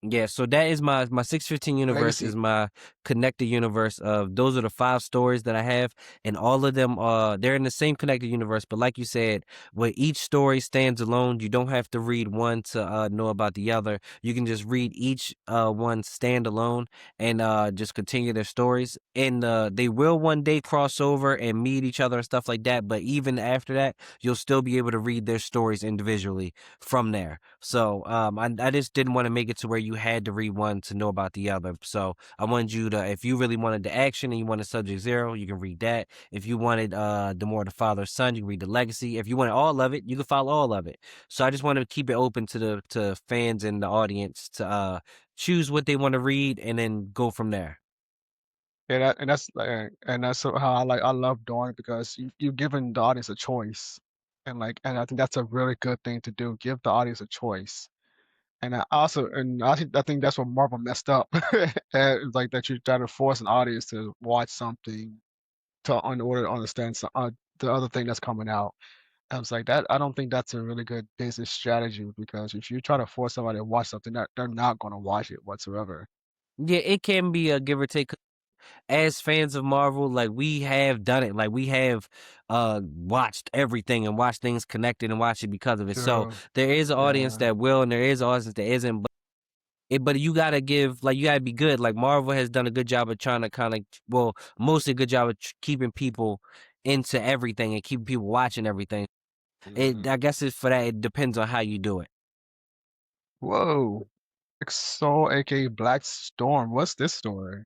Yeah, so that is my 615 universe
Legacy.
is my connected universe of those are the 5 stories that I have, and all of them they're in the same connected universe, but like you said, where each story stands alone, you don't have to read one to know about the other. You can just read each one stand alone and just continue their stories. And they will one day cross over and meet each other and stuff like that, but even after that, you'll still be able to read their stories individually from there. So I just didn't want to make it to where you had to read one to know about the other. So I wanted you to, if you really wanted the action and you wanted Subject Zero, you can read that. If you wanted the father son, you can read the Legacy. If you wanted all of it, you can follow all of it. So I just wanted to keep it open to the to fans and the audience to choose what they want to read and then go from there.
Yeah, and that's how I love doing it because you've given the audience a choice, and I think that's a really good thing to do. Give the audience a choice. I think that's what Marvel messed up. And it's like that you try to force an audience to watch something in order to understand the other thing that's coming out. I was like that. I don't think that's a really good business strategy because if you try to force somebody to watch something, that they're not going to watch it whatsoever.
Yeah, it can be a give or take. As fans of Marvel, like we have done it. Like we have watched everything and watched things connected and watched it because of it. So
True.
there is an audience
Yeah.
that will and there is an audience that isn't. But you gotta give like you gotta be good. Like Marvel has done a good job of trying to kind of mostly a good job of keeping people into everything and keeping people watching everything. It
Mhm.
I guess it's for that. It depends on how you do it.
Whoa. Soul, aka Black Storm. What's this story?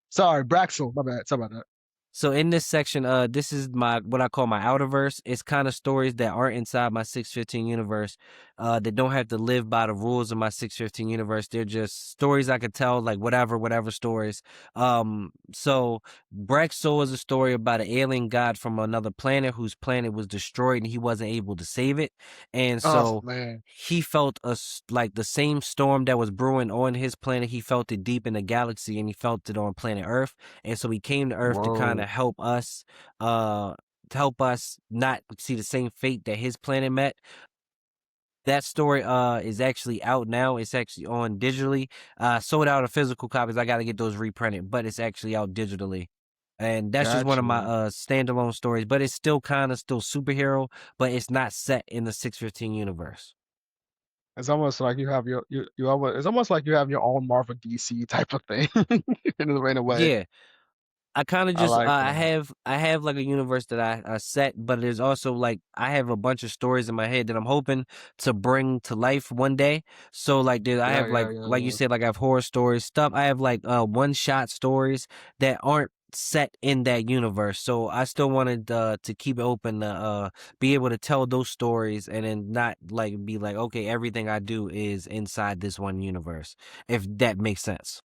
Sorry, Braxel. My bad. Sorry about that.
So in this section, this is my what I call my outerverse. It's kind of stories that aren't inside my 615 universe, that don't have to live by the rules of my 615 universe. They're just stories I could tell, like whatever stories. So Brexo is a story about an alien god from another planet whose planet was destroyed and he wasn't able to save it, and
Oh
so
man.
he felt like the same storm that was brewing on his planet. He felt it deep in the galaxy, and he felt it on planet Earth, and so he came to Earth
Whoa.
to help us not see the same fate that his planet met. That story is actually out now. It's actually on digitally. Sold out of physical copies. I got to get those reprinted, but it's actually out digitally. And that's just one of my
Gotcha.
standalone stories, but it's still kind of still superhero, but it's not set in the 615 universe.
It's almost like you have you almost it's almost like you have your own Marvel DC type of thing in a way.
Yeah, I kinda
I
just
like that.
I have, like, a universe that I set, but there's also, like I have a bunch of stories in my head that I'm hoping to bring to life one day. So, like, there I
Yeah,
have,
yeah, yeah,
like you
yeah.
said, like, I have horror stories, stuff I have, like, one-shot stories that aren't set in that universe. So, I still wanted, to keep it open to, be able to tell those stories and then not, like, be like, "Okay, everything I do is inside this one universe," if that makes sense.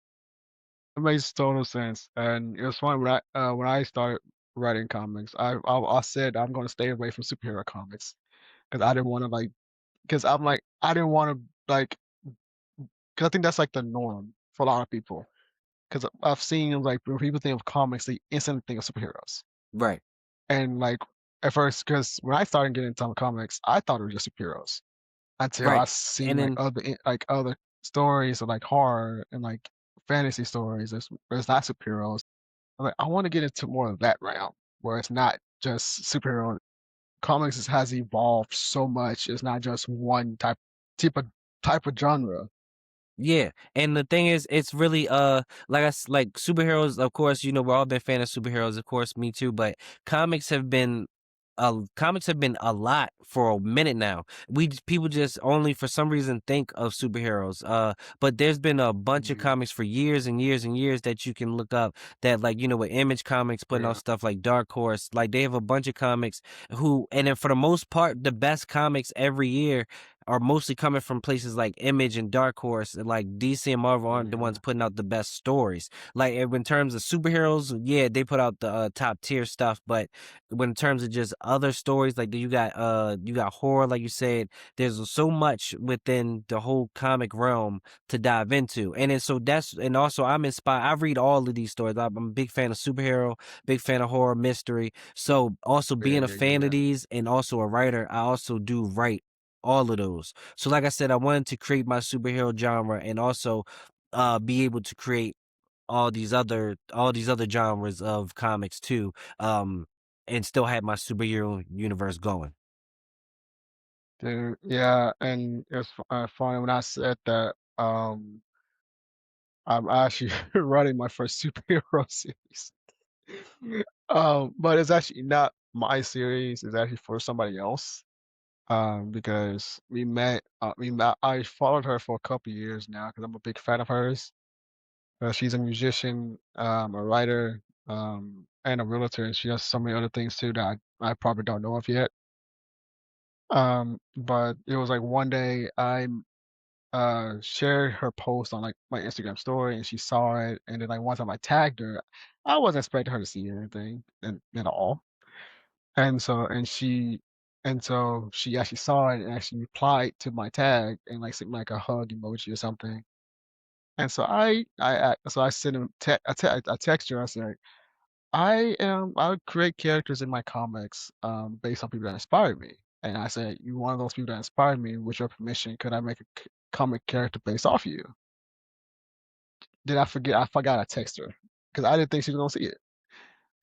It makes total sense. And it was funny when I started writing comics, I said I'm gonna stay away from superhero comics because I didn't want to because I'm like I didn't want to because I think that's like the norm for a lot of people. Because I've seen like when people think of comics, they instantly think of superheroes.
Right.
And like at first, because when I started getting into comics, I thought it was just superheroes until I
Right.
seen
And
like
then
other stories of like horror and like fantasy stories. There's not superheroes. I'm like, I want to get into more of that realm where it's not just superhero. Has evolved so much. It's not just one type of type of genre.
yeah, and the thing is, it's really like superheroes. Of course, you know we're all been fan of superheroes. Of course, me too. But comics have been comics have been a lot for a minute now. People just only for some reason think of superheroes. But there's been a bunch of
Mhm.
comics for years and years and years that you can look up. That like with Image Comics putting out
Yeah.
stuff like Dark Horse, like they have a bunch of comics and then for the most part, the best comics every year are mostly coming from places like Image and Dark Horse, and like DC and Marvel aren't the ones
Yeah,
putting out the best stories. Like in terms of superheroes, yeah, they put out the top tier stuff, but when in terms of just other stories, like you got horror, like you said, there's so much within the whole comic realm to dive into. And then so that's and also I'm inspired. I read all of these stories. I'm a big fan of superhero, big fan of horror, mystery. So also
yeah,
being a
yeah, yeah,
fan of
yeah.
these and also a writer, I also do write all of those. So like I said, I wanted to create my superhero genre and also be able to create all these other genres of comics too. And still have my superhero universe going.
Dude, yeah, and it's funny when I said that. I'm actually writing my first superhero series. But it's actually not my series. It's actually for somebody else. Because I followed her for a couple years now because I'm a big fan of hers. She's a musician, a writer, and a realtor, and she does so many other things too that I probably don't know of yet. But it was like one day I shared her post on like my Instagram story and she saw it and then like one time I tagged her. I wasn't expecting her to see anything at all. And so she actually saw it and actually replied to my tag and like sent me like a hug emoji or something. And so I sent him I text her. I said I create characters in my comics based on people that inspired me. And I said, you one of those people that inspired me. With your permission, could I make a comic character based off you? Did I forget? I forgot I text her because I didn't think she was gonna see it.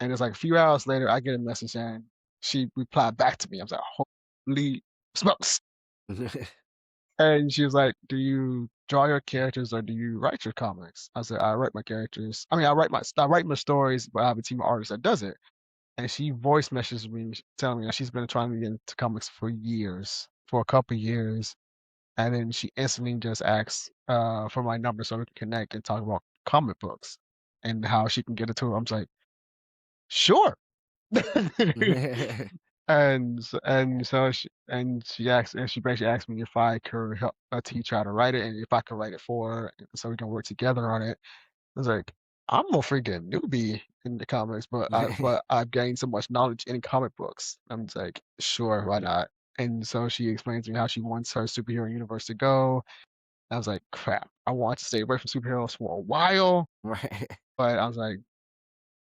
And it's like a few hours later, I get a message and she replied back to me. I was like, holy smokes! And she was like, "Do you draw your characters or do you write your comics?" I said, "I write my characters. I mean, I write my stories, but I have a team of artists that does it." And she voice messages me telling me that she's been trying to get into comics for years, for a couple years. And then she instantly just asks for my number so we can connect and talk about comic books and how she can get it to her. I'm just like, sure. And she basically asked me if I could help teach her how to write it and if I could write it for her so we can work together on it. I was like, I'm a freaking newbie in the comics, but I've gained so much knowledge in comic books. I'm just like, sure, why not? And so she explains to me how she wants her superhero universe to go. I was like, crap, I want to stay away from superheroes for a while,
Right.
but I was like,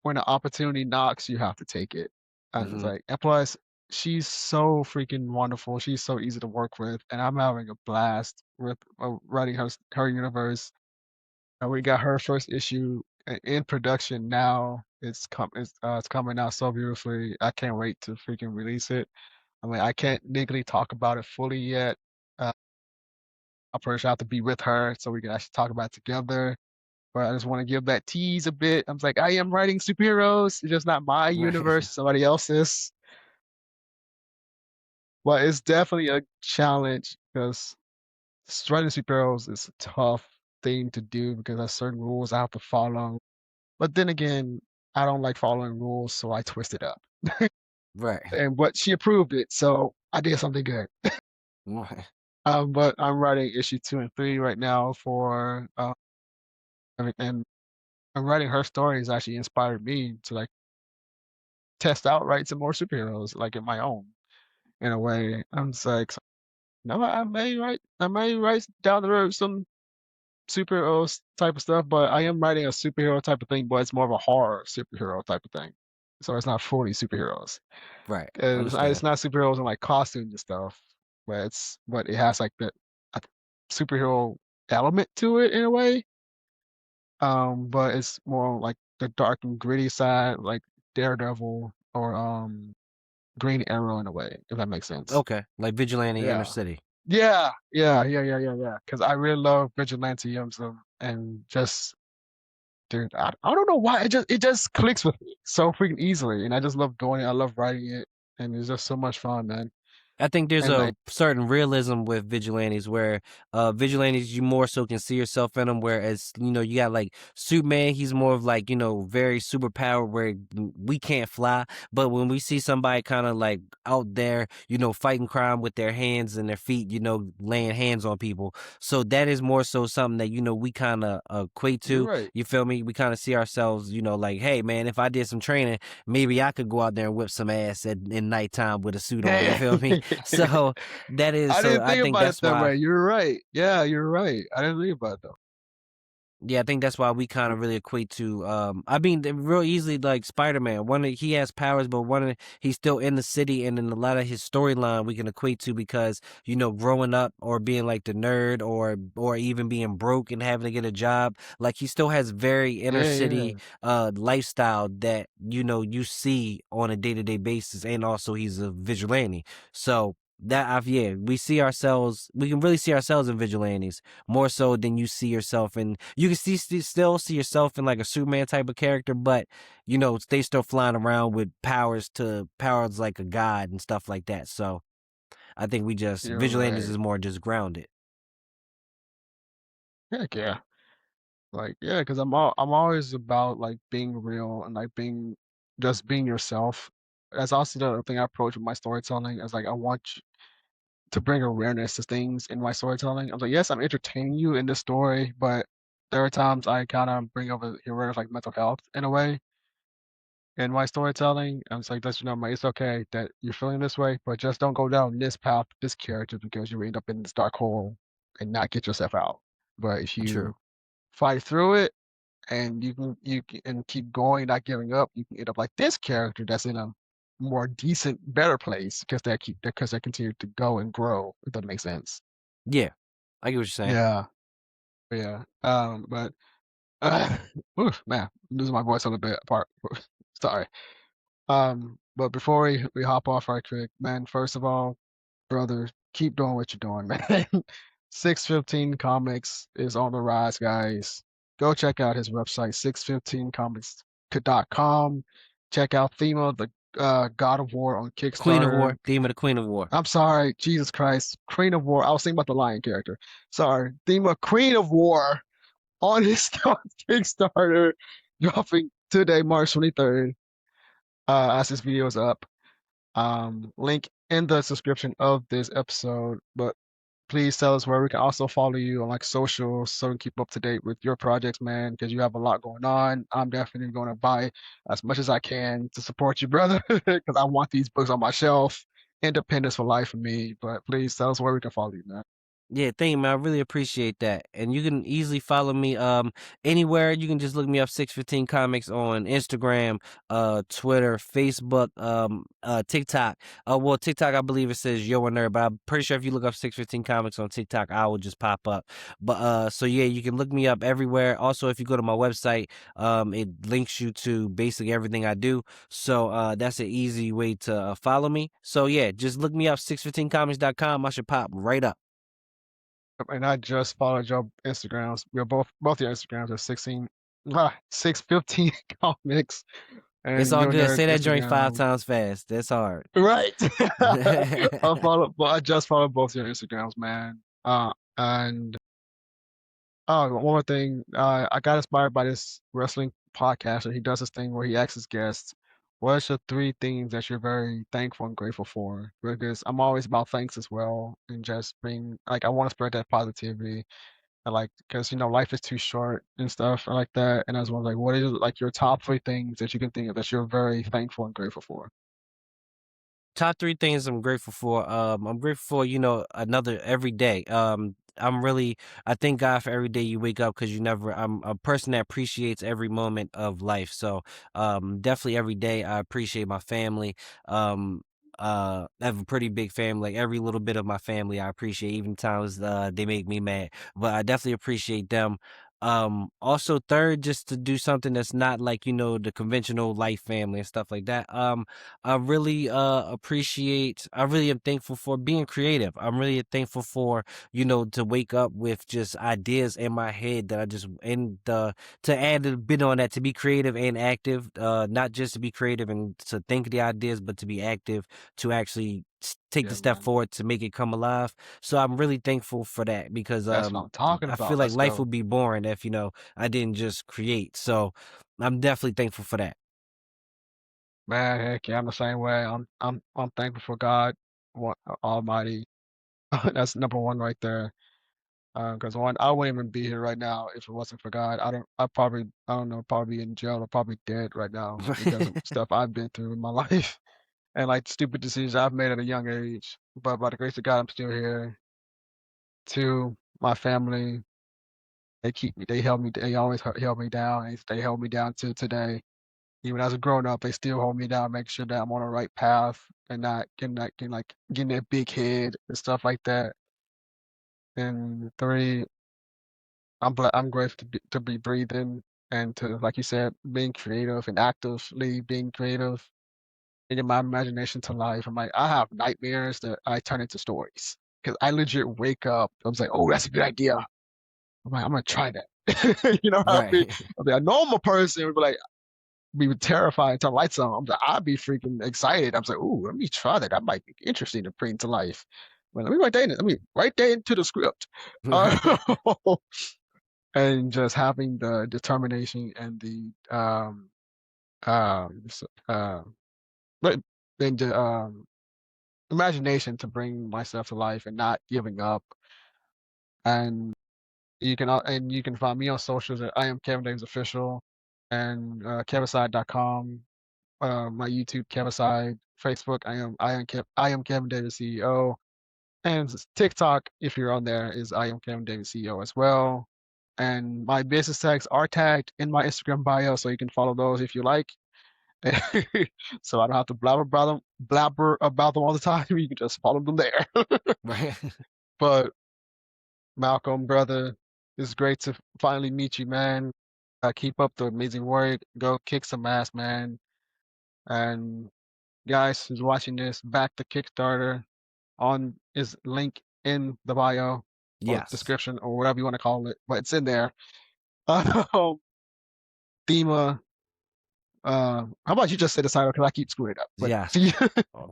when the opportunity knocks, you have to take it. I was
Mhm.
like, and plus, she's so freaking wonderful. She's so easy to work with, and I'm having a blast with writing her universe. And we got her first issue in production now. It's coming out so beautifully. I can't wait to freaking release it. I mean, I can't legally talk about it fully yet. Uh, I'll first have to be with her so we can actually talk about it together. But I just want to give that tease a bit. I'm like, I am writing superheroes. It's just not my
Right.
universe, somebody else's. But it's definitely a challenge because writing superheroes is a tough thing to do because there's certain rules I have to follow. But then again, I don't like following rules, so I twist it up.
Right.
And but she approved it, so I did something good.
Right.
But I'm writing issue 2 and 3 right now for and I'm writing her stories actually inspired me to like test out write some more superheroes like in my own in a way. I'm just like, no, I may write down the road some superheroes type of stuff, but I am writing a superhero type of thing, but it's more of a horror superhero type of thing. So it's not fully superheroes.
Right.
'Cause it's
Understand.
not superheroes in like costumes and stuff, but it has like the a superhero element to it in a way. But it's more like the dark and gritty side, like Daredevil or Green Arrow in a way, if that makes sense.
Okay. Like Vigilante Inner
Yeah.
City.
Yeah. Because I really love vigilanteism and just, dude, I don't know why it just clicks with me so freaking easily, and I just love doing it. I love writing it, and it's just so much fun, man.
I think there's
And
a
like,
certain realism with vigilantes where vigilantes you more so can see yourself in them, whereas you got like Superman, he's more of like very superpowered where we can't fly, but when we see somebody kind of like out there fighting crime with their hands and their feet, laying hands on people, so that is more so something that we kind of equate
you're
to.
right.
You feel me? We kind of see ourselves, like, hey man, if I did some training, maybe I could go out there and whip some ass in nighttime with a suit on. You feel me? So that is
I
so
didn't
I
think
think
about it
that's
that
why
way. You're right. Yeah, you're right. I didn't think about it though.
yeah, I think that's why we kind of really equate to I mean real easily like Spider-Man. He has powers, but he's still in the city, and in a lot of his storyline we can equate to because growing up or being like the nerd or even being broke and having to get a job, like he still has very inner
Yeah,
city
yeah.
lifestyle that you see on a day-to-day basis, and also he's a vigilante. So that yeah, we can really see ourselves in vigilantes more so than you see yourself in. You can still see yourself in like a Superman type of character, but they still flying around with powers like a god and stuff like that. So I think we just
You're
vigilantes
right.
is more just grounded.
Heck yeah. Like, yeah, because I'm always about like being real and like being yourself. That's also the thing I approach with my storytelling. Is like I want to bring awareness to things in my storytelling. I'm like, yes, I'm entertaining you in this story, but there are times I kind of bring over awareness like mental health in a way in my storytelling. I'm just like, that's it's okay that you're feeling this way, but just don't go down this path, this character, because you end up in this dark hole and not get yourself out. But if
True.
you fight through it and and keep going, not giving up, you can end up like this character that's in a more decent, better place because they continue to go and grow. If that makes sense.
Yeah, I get what you're saying.
Yeah, yeah. But oof, man, I'm losing my voice a little bit apart. Sorry. But before we hop off right quick, man, first of all, brother, keep doing what you're doing, man. 615 Comics is on the rise, guys. Go check out his website, 615comics.com. Check out Thema, the God of War on
Queen of
Kickstarter.
War, theme of the Queen of War.
I'm sorry, Jesus Christ, Queen of War. I was thinking about the lion character. Sorry, Thema, Queen of War on his Kickstarter, dropping today, March 23rd, as this video is up. Link in the description of this episode. But please tell us where we can also follow you on like social so we can keep up to date with your projects, man, because you have a lot going on. I'm definitely going to buy as much as I can to support you, brother, because I want these books on my shelf. Independence for life for me. But please tell us where we can follow you, man.
Yeah, thank you, man. I really appreciate that. And you can easily follow me anywhere. You can just look me up 615 Comics on Instagram, Twitter, Facebook, TikTok. Well, TikTok I believe it says Yo and Nerd, but I'm pretty sure if you look up 615 Comics on TikTok, I will just pop up. But so yeah, you can look me up everywhere. Also, if you go to my website, it links you to basically everything I do. So that's an easy way to follow me. So yeah, just look me up 615comics.com. I should pop right up.
And I just followed your Instagrams. We're both your Instagrams are 615 comics
It's
and
all
your
good.
nerd
Say that joint 5
Instagram.
times fast. That's hard.
Right. I just followed both your Instagrams, man. And one more thing. I got inspired by this wrestling podcaster. He does this thing where he asks his guests, "What's your three things that you're very thankful and grateful for?" Because I'm always about thanks as well, and just being like I want to spread that positivity. And like, because life is too short and stuff like that. And I was wondering, like, what is like your top three things that you can think of that you're very thankful and grateful for?
Top 3 things I'm grateful for. I'm grateful for, another every day. I thank God for every day you wake up because I'm a person that appreciates every moment of life. So, definitely every day I appreciate my family. Um, I have a pretty big family. Like every little bit of my family I appreciate, even times they make me mad. But I definitely appreciate them. Also third, just to do something that's not like, the conventional life family and stuff like that. I really am thankful for being creative. I'm really thankful for, to wake up with just ideas in my head that I just, and to add a bit on that, to be creative and active, not just to be creative and to think the ideas, but to be active, to actually take the
Yeah,
step
man.
forward to make it come alive. So I'm really thankful for that because
That's what I'm talking
I feel
about.
like
Let's
life
go.
would be boring if I didn't just create. So I'm definitely thankful for that.
Man, heck yeah, I'm the same way. I'm thankful for God, one Almighty. That's number one right there. Because one, I wouldn't even be here right now if it wasn't for God. I don't know, probably be in jail or probably dead right now because of stuff I've been through in my life and like stupid decisions I've made at a young age. But by the grace of God, I'm still here. Two, my family, they held me, they always held me down. They held me down to today. Even as a grown up, they still hold me down, make sure that I'm on the right path and not getting that big head and stuff like that. And three, I'm grateful to be breathing and to, like you said, being creative and actively being creative, bringing my imagination to life. I'm like, I have nightmares that I turn into stories because I legit wake up. I was like, oh, that's a good idea. I'm like, I'm gonna try that. You know how I be?
Right.
I'll be a normal person would be like, be terrified until lights on. I'd be freaking excited. I'm like, ooh, let me try that. That might be interesting to bring to life. Well, let me write that in. Let me write that into the script. Uh, and just having the determination and the s- but then the imagination to bring myself to life and not giving up. And and you can find me on socials at I am Kevin Davis official and keviside.com, my YouTube Keviside, Facebook I am Kevin Davis CEO, and TikTok if you're on there is I am Kevin Davis CEO as well. And my business tags are tagged in my Instagram bio, so you can follow those if you like. So I don't have to blabber about them all the time. You can just follow them there.
Right.
But Malcolm, brother, it's great to finally meet you, man. Keep up the amazing work. Go kick some ass, man. And guys who's watching this, back to Kickstarter on is link in the bio or
Yes.
description or whatever you want to call it, but it's in there. Um, Thema. How about you just say the title because I keep screwing it up. But
Yes.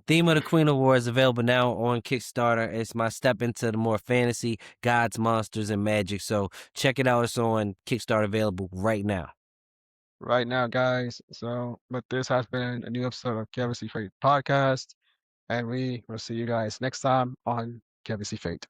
Theme of the Queen Award is available now on Kickstarter. It's my step into the more fantasy, gods, monsters, and magic. So check it out. It's on Kickstarter available right now.
right now, guys. But this has been a new episode of Kevysie Fate Podcast, and we will see you guys next time on Kevysie Fate.